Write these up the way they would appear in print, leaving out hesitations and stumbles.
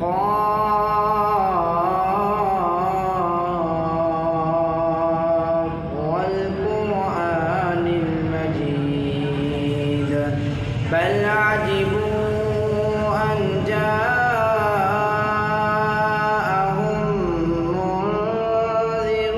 قاف والقرآن المجيد بل عجبوا أن جاءهم منذر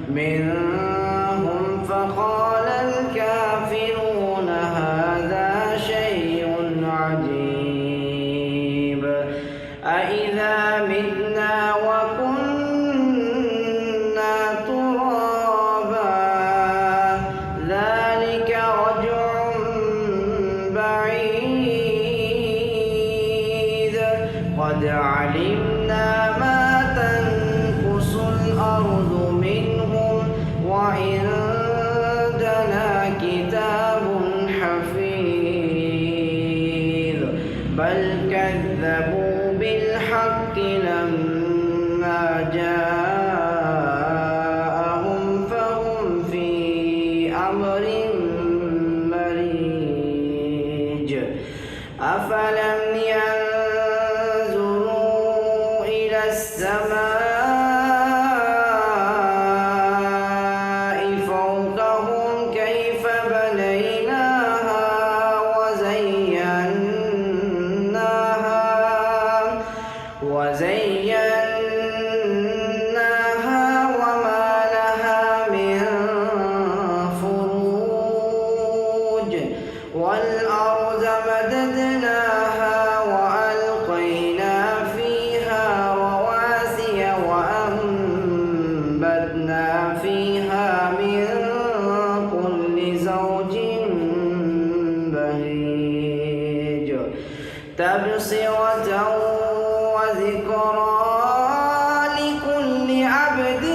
منهم فقال الكافرون هذا شيء عجيب أإذا متنا وكنا ترابا ذلك رجع بعيد قد علمنا ما تنقص الأرض منهم وعندنا كتاب حفيظ بل كذبوا بالحق لما جاءهم فهم في أمر مريج أفلم ينظروا إلى السماء فوقهم كيف بنيناها وزيناها وما لها من فروج والأرض مددناها وألقينا فيها رواسي وأنبتنا فيها من كل زوج بهيج تبصرة وذكرى لكل عبد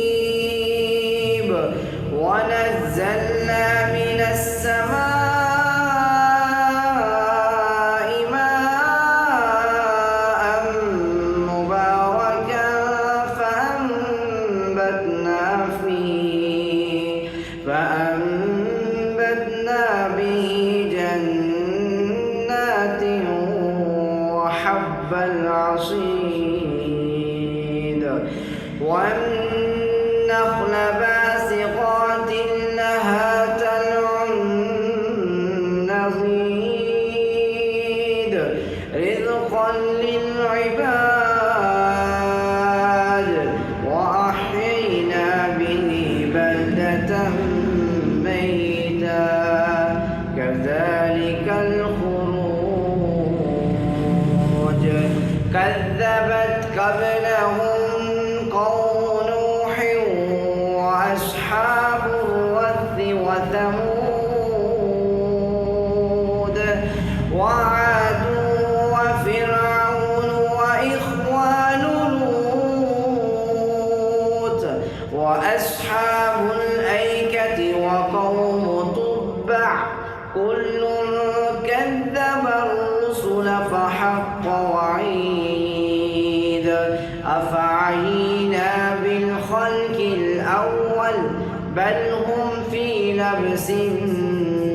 منيب ونزلنا من السماء ماء مباركا فأنبتنا به جنات وحب العصيد والنخل باسقات لها طلع نضيد رزقا للعباد وأحيينا به بلدة ميتا كذلك الخروج كذبت قبلهم قوم نوح وأصحاب الرث وثمود وعاد وفرعون وإخوان لوط وأصحاب الأيكة وقوم تبع كل كذب الرسل فحق وعيد أفعينا بالخلق الأول بل هم في لبس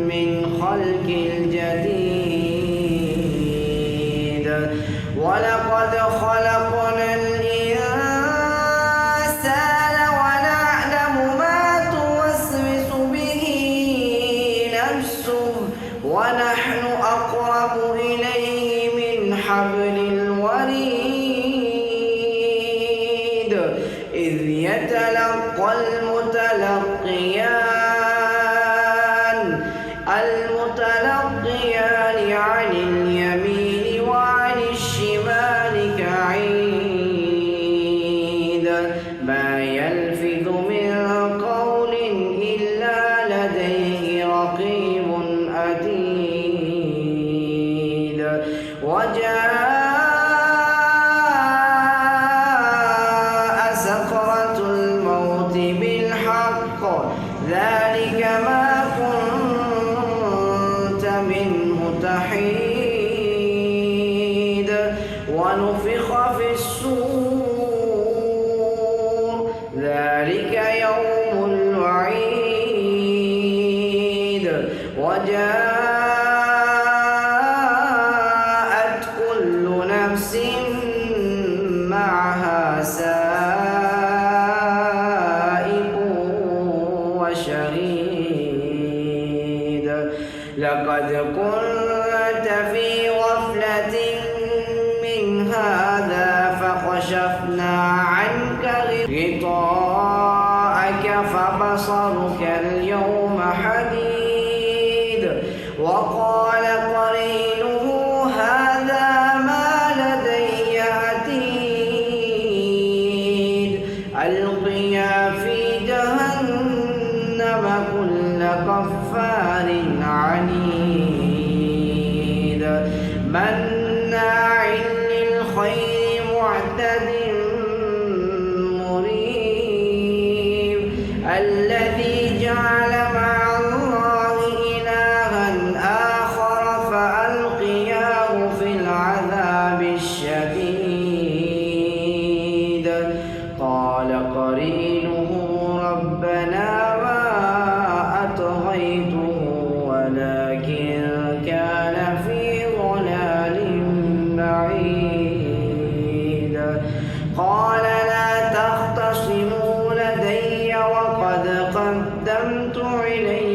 من خلق جديد ولقد خلقنا الإنسان ونعلم ما توسوس به نفسه ونحن أقرب إليه من حبل الوريد إذ يتلقى المتلقيان عن اليمين وعن الشمال قعيد ما يلفظ من قول إلا لديه رقيب عتيد وجاء سكرة الموت بالحق ذلك ما كنت منه تحيد ونفخ في الصور ذلك يوم الوعيد وجاءت كل نفس معها سائق وشهيد لقد كنت في غفلة من هذا فكشفنا عنك غطاءك فبصرك اليوم حديد وقال قرينه هذا ما لدي عتيد ألقيا في جهنم كل كفار عنيد مناع للخير معتد مريب الذي جعل مع الله إلها آخر فألقياه في العذاب الشديد قال قرينه ربنا ما أطغيته ولكن كان في ضلال بعيد قال لا تختصموا لدي وقد قدمت إليكم